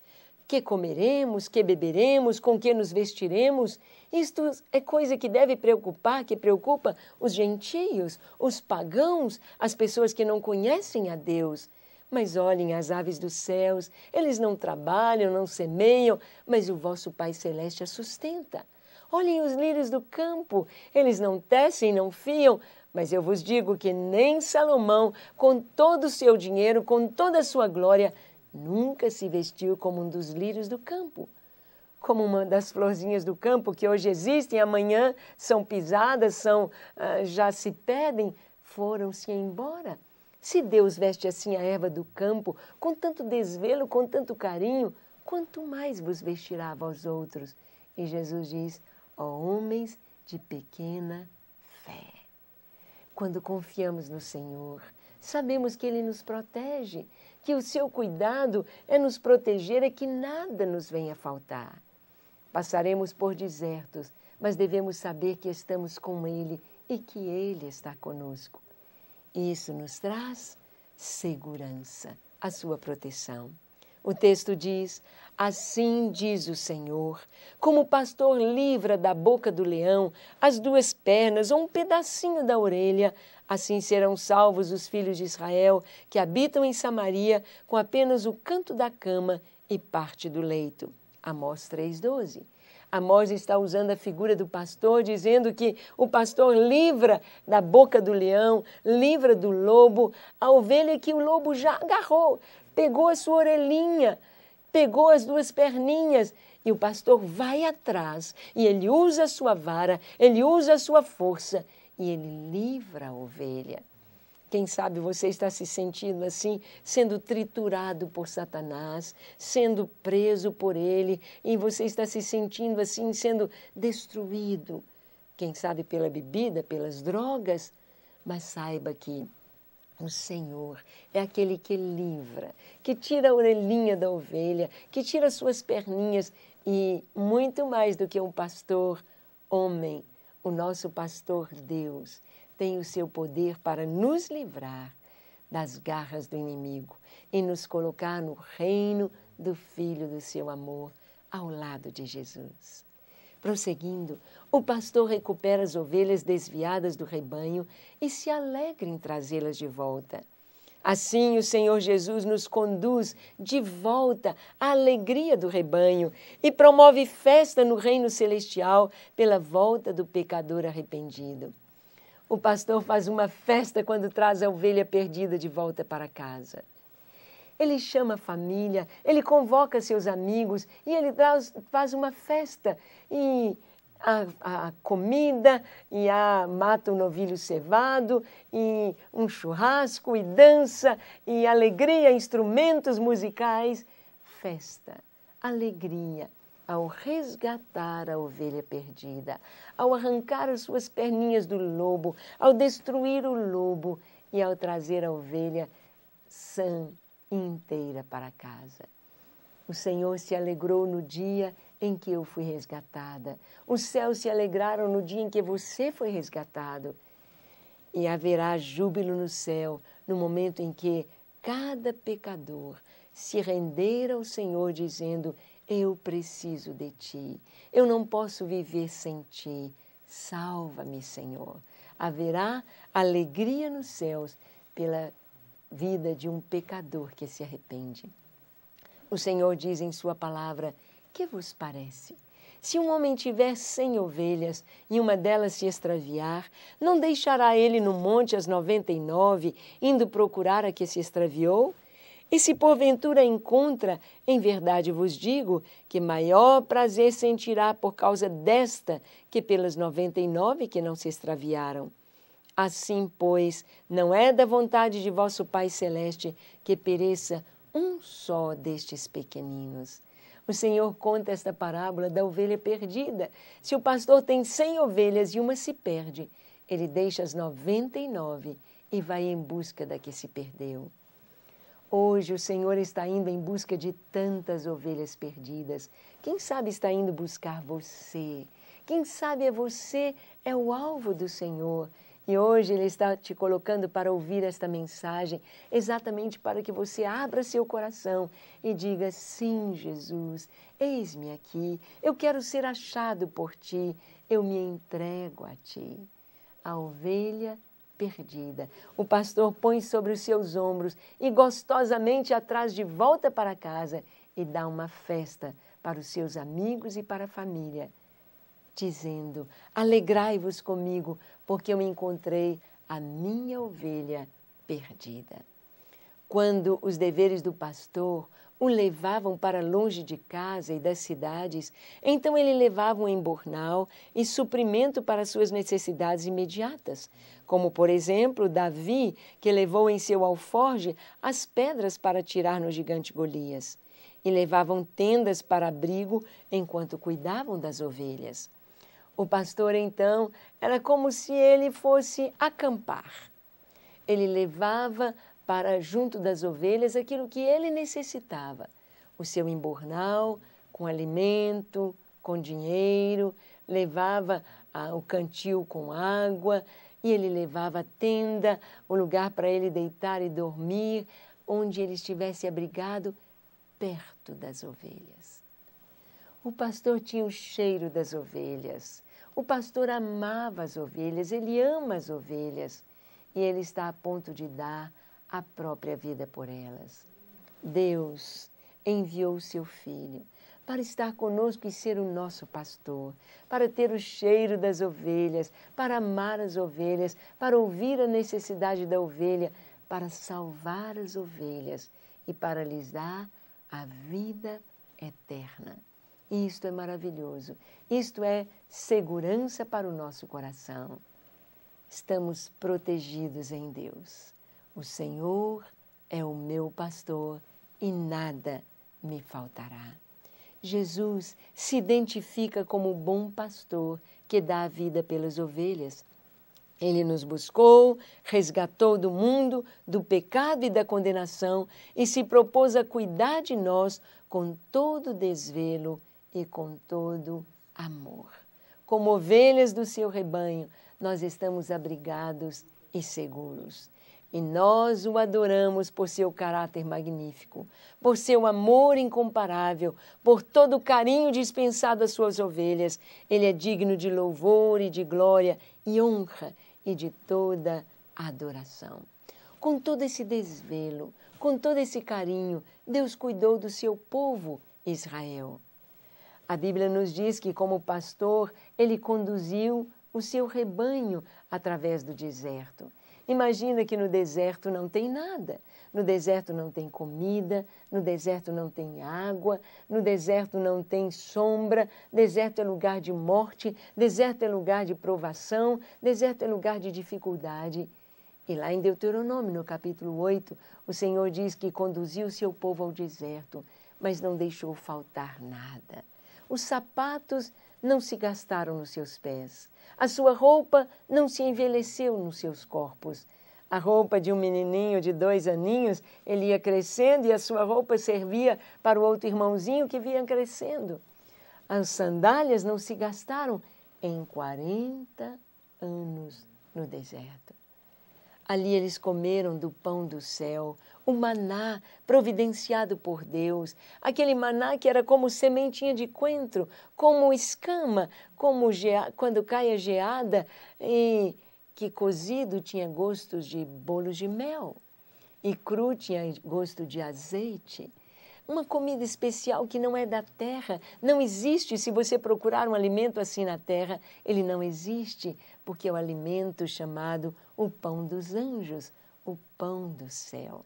Que comeremos, que beberemos, com que nos vestiremos? Isto é coisa que deve preocupar, que preocupa os gentios, os pagãos, as pessoas que não conhecem a Deus. Mas olhem as aves dos céus, eles não trabalham, não semeiam, mas o vosso Pai Celeste as sustenta. Olhem os lírios do campo, eles não tecem, não fiam, mas eu vos digo que nem Salomão, com todo o seu dinheiro, com toda a sua glória, nunca se vestiu como um dos lírios do campo. Como uma das florzinhas do campo que hoje existem, amanhã são pisadas, já se perdem, foram-se embora. Se Deus veste assim a erva do campo, com tanto desvelo, com tanto carinho, quanto mais vos vestirá a vós outros? E Jesus diz: ó homens de pequena fé. Quando confiamos no Senhor, sabemos que Ele nos protege, que o seu cuidado é nos proteger e que nada nos venha faltar. Passaremos por desertos, mas devemos saber que estamos com Ele e que Ele está conosco. Isso nos traz segurança, a sua proteção. O texto diz: assim diz o Senhor, como o pastor livra da boca do leão as duas pernas ou um pedacinho da orelha, assim serão salvos os filhos de Israel que habitam em Samaria com apenas o canto da cama e parte do leito. Amós 3,12. Amós está usando a figura do pastor, dizendo que o pastor livra da boca do leão, livra do lobo, a ovelha que o lobo já agarrou, pegou a sua orelhinha, pegou as duas perninhas, e o pastor vai atrás, e ele usa a sua vara, ele usa a sua força, e ele livra a ovelha. Quem sabe você está se sentindo assim, sendo triturado por Satanás, sendo preso por ele, e você está se sentindo assim, sendo destruído. Quem sabe pela bebida, pelas drogas, mas saiba que o Senhor é aquele que livra, que tira a orelhinha da ovelha, que tira as suas perninhas e, muito mais do que um pastor homem, o nosso pastor Deus tem o seu poder para nos livrar das garras do inimigo e nos colocar no reino do Filho do seu amor, ao lado de Jesus. Prosseguindo, o pastor recupera as ovelhas desviadas do rebanho e se alegra em trazê-las de volta. Assim, o Senhor Jesus nos conduz de volta à alegria do rebanho e promove festa no reino celestial pela volta do pecador arrependido. O pastor faz uma festa quando traz a ovelha perdida de volta para casa. Ele chama a família, ele convoca seus amigos e ele faz uma festa. E a comida, e mata um novilho cevado, e um churrasco, e dança, e alegria, instrumentos musicais. Festa, alegria. Ao resgatar a ovelha perdida, ao arrancar as suas perninhas do lobo, ao destruir o lobo e ao trazer a ovelha sã e inteira para casa. O Senhor se alegrou no dia em que eu fui resgatada. Os céus se alegraram no dia em que você foi resgatado. E haverá júbilo no céu no momento em que cada pecador se render ao Senhor dizendo: eu preciso de Ti, eu não posso viver sem Ti, salva-me, Senhor. Haverá alegria nos céus pela vida de um pecador que se arrepende. O Senhor diz em sua palavra: que vos parece? Se um homem tiver 100 ovelhas e uma delas se extraviar, não deixará ele no monte as 99, indo procurar a que se extraviou? E se porventura encontra, em verdade vos digo, que maior prazer sentirá por causa desta que pelas 99 que não se extraviaram. Assim, pois, não é da vontade de vosso Pai Celeste que pereça um só destes pequeninos. O Senhor conta esta parábola da ovelha perdida. Se o pastor tem 100 ovelhas e uma se perde, ele deixa as 99 e vai em busca da que se perdeu. Hoje o Senhor está indo em busca de tantas ovelhas perdidas. Quem sabe está indo buscar você. Quem sabe você é o alvo do Senhor. E hoje Ele está te colocando para ouvir esta mensagem, exatamente para que você abra seu coração e diga: sim, Jesus, eis-me aqui, eu quero ser achado por Ti, eu me entrego a Ti. A ovelha perdida. O pastor põe sobre os seus ombros e gostosamente a traz de volta para casa e dá uma festa para os seus amigos e para a família, dizendo: alegrai-vos comigo, porque eu encontrei a minha ovelha perdida. Quando os deveres do pastor o levavam para longe de casa e das cidades, então ele levava um embornal e suprimento para suas necessidades imediatas, como, por exemplo, Davi, que levou em seu alforje as pedras para tirar no gigante Golias, e levavam tendas para abrigo enquanto cuidavam das ovelhas. O pastor, então, era como se ele fosse acampar. Ele levava para junto das ovelhas aquilo que ele necessitava. O seu embornal, com alimento, com dinheiro, levava o cantil com água, e ele levava a tenda, o lugar para ele deitar e dormir, onde ele estivesse abrigado perto das ovelhas. O pastor tinha o cheiro das ovelhas. O pastor amava as ovelhas, ele ama as ovelhas e ele está a ponto de dar a própria vida por elas. Deus enviou o seu Filho para estar conosco e ser o nosso pastor, para ter o cheiro das ovelhas, para amar as ovelhas, para ouvir a necessidade da ovelha, para salvar as ovelhas e para lhes dar a vida eterna. Isto é maravilhoso. Isto é segurança para o nosso coração. Estamos protegidos em Deus. O Senhor é o meu pastor e nada me faltará. Jesus se identifica como o bom pastor que dá a vida pelas ovelhas. Ele nos buscou, resgatou do mundo, do pecado e da condenação e se propôs a cuidar de nós com todo desvelo e com todo amor. Como ovelhas do seu rebanho, nós estamos abrigados e seguros. E nós o adoramos por seu caráter magnífico, por seu amor incomparável, por todo o carinho dispensado às suas ovelhas. Ele é digno de louvor e de glória e honra e de toda adoração. Com todo esse desvelo, com todo esse carinho, Deus cuidou do seu povo, Israel. A Bíblia nos diz que, como pastor, ele conduziu o seu rebanho através do deserto. Imagina que no deserto não tem nada. No deserto não tem comida, no deserto não tem água, no deserto não tem sombra, deserto é lugar de morte, deserto é lugar de provação, deserto é lugar de dificuldade. E lá em Deuteronômio, no capítulo 8, o Senhor diz que conduziu o seu povo ao deserto, mas não deixou faltar nada. Os sapatos não se gastaram nos seus pés. A sua roupa não se envelheceu nos seus corpos. A roupa de um menininho de 2 aninhos, ele ia crescendo e a sua roupa servia para o outro irmãozinho que vinha crescendo. As sandálias não se gastaram em 40 anos no deserto. Ali eles comeram do pão do céu, o maná providenciado por Deus, aquele maná que era como sementinha de coentro, como escama, como quando cai a geada, e que cozido tinha gostos de bolos de mel, e cru tinha gosto de azeite. Uma comida especial que não é da terra, não existe. Se você procurar um alimento assim na terra, ele não existe, porque é o alimento chamado o pão dos anjos, o pão do céu.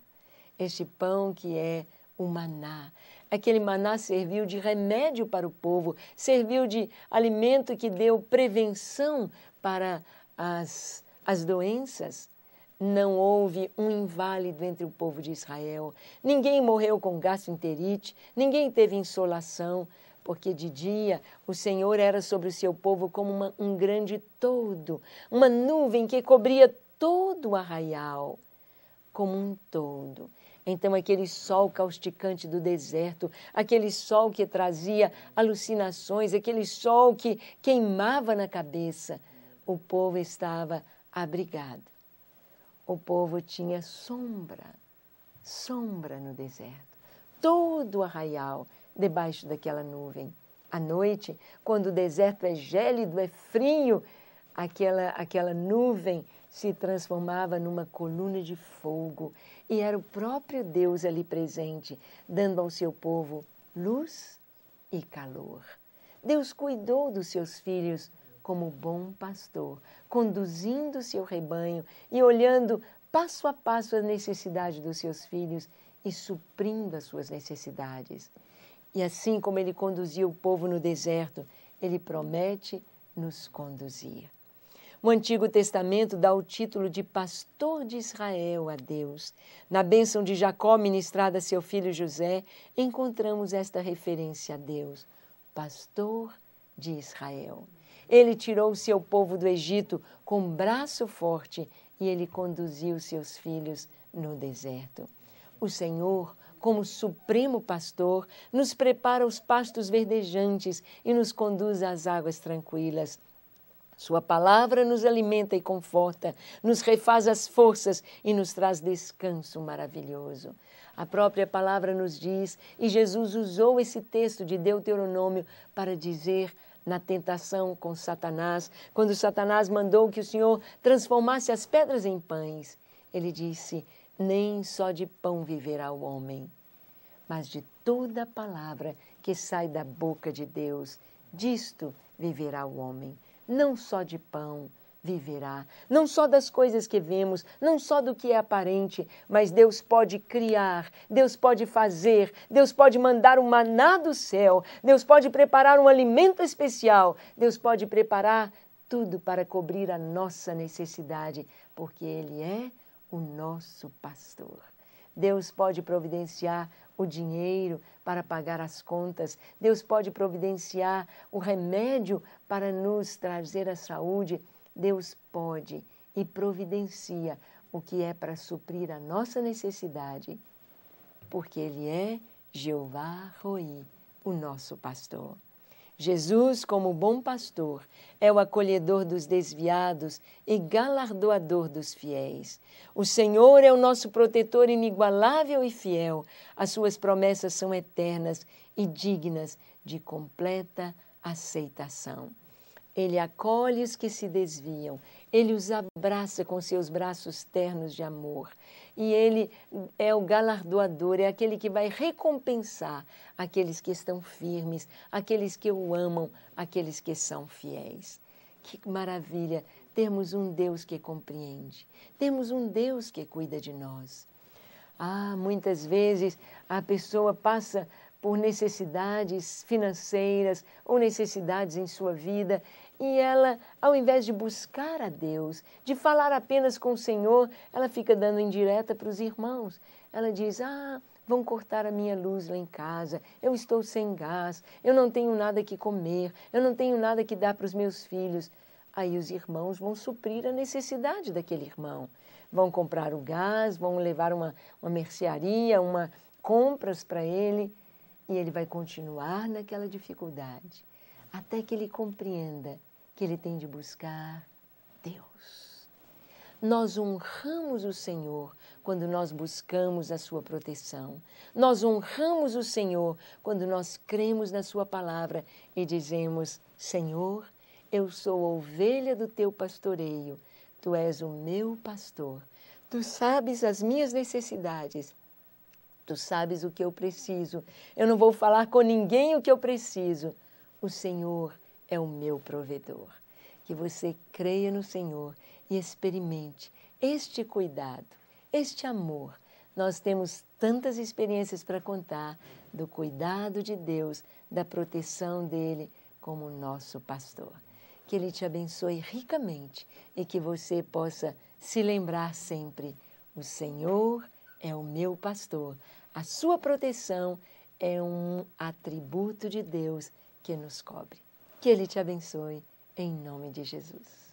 Este pão que é o maná. Aquele maná serviu de remédio para o povo, serviu de alimento que deu prevenção para as doenças. Não houve um inválido entre o povo de Israel. Ninguém morreu com gastroenterite, ninguém teve insolação, porque de dia o Senhor era sobre o seu povo como um grande toldo, uma nuvem que cobria todo o arraial, como um toldo. Então aquele sol causticante do deserto, aquele sol que trazia alucinações, aquele sol que queimava na cabeça, o povo estava abrigado. O povo tinha sombra no deserto, todo o arraial debaixo daquela nuvem. À noite, quando o deserto é gélido, é frio, aquela nuvem se transformava numa coluna de fogo e era o próprio Deus ali presente, dando ao seu povo luz e calor. Deus cuidou dos seus filhos como bom pastor, conduzindo o seu rebanho e olhando passo a passo a necessidade dos seus filhos e suprindo as suas necessidades. E assim como ele conduzia o povo no deserto, ele promete nos conduzir. O Antigo Testamento dá o título de pastor de Israel a Deus. Na bênção de Jacó ministrada a seu filho José, encontramos esta referência a Deus, pastor de Israel. Ele tirou o seu povo do Egito com braço forte e ele conduziu seus filhos no deserto. O Senhor, como supremo pastor, nos prepara os pastos verdejantes e nos conduz às águas tranquilas. Sua palavra nos alimenta e conforta, nos refaz as forças e nos traz descanso maravilhoso. A própria palavra nos diz, e Jesus usou esse texto de Deuteronômio para dizer na tentação com Satanás, quando Satanás mandou que o Senhor transformasse as pedras em pães. Ele disse, nem só de pão viverá o homem, mas de toda a palavra que sai da boca de Deus, disto viverá o homem. Não só de pão viverá, não só das coisas que vemos, não só do que é aparente, mas Deus pode criar, Deus pode fazer, Deus pode mandar um maná do céu, Deus pode preparar um alimento especial, Deus pode preparar tudo para cobrir a nossa necessidade, porque Ele é o nosso pastor. Deus pode providenciar o dinheiro para pagar as contas, Deus pode providenciar o remédio para nos trazer a saúde, Deus pode e providencia o que é para suprir a nossa necessidade, porque Ele é Jeová Roi, o nosso pastor. Jesus, como bom pastor, é o acolhedor dos desviados e galardoador dos fiéis. O Senhor é o nosso protetor inigualável e fiel. As suas promessas são eternas e dignas de completa aceitação. Ele acolhe os que se desviam, Ele os abraça com seus braços ternos de amor. E Ele é o galardoador, é aquele que vai recompensar aqueles que estão firmes, aqueles que o amam, aqueles que são fiéis. Que maravilha termos um Deus que compreende, temos um Deus que cuida de nós. Muitas vezes a pessoa passa por necessidades financeiras ou necessidades em sua vida e ela, ao invés de buscar a Deus, de falar apenas com o Senhor, ela fica dando indireta para os irmãos. Ela diz, vão cortar a minha luz lá em casa, eu estou sem gás, eu não tenho nada que comer, eu não tenho nada que dar para os meus filhos. Aí os irmãos vão suprir a necessidade daquele irmão. Vão comprar o gás, vão levar uma mercearia, compras para ele, e ele vai continuar naquela dificuldade, até que ele compreenda que ele tem de buscar Deus. Nós honramos o Senhor quando nós buscamos a sua proteção. Nós honramos o Senhor quando nós cremos na sua palavra e dizemos: Senhor, eu sou ovelha do teu pastoreio, tu és o meu pastor. Tu sabes as minhas necessidades. Tu sabes o que eu preciso. Eu não vou falar com ninguém o que eu preciso. O Senhor é o meu provedor. Que você creia no Senhor e experimente este cuidado, este amor. Nós temos tantas experiências para contar do cuidado de Deus, da proteção dEle como nosso pastor. Que Ele te abençoe ricamente e que você possa se lembrar sempre: o Senhor é o meu pastor. A sua proteção é um atributo de Deus que nos cobre. Que Ele te abençoe, em nome de Jesus.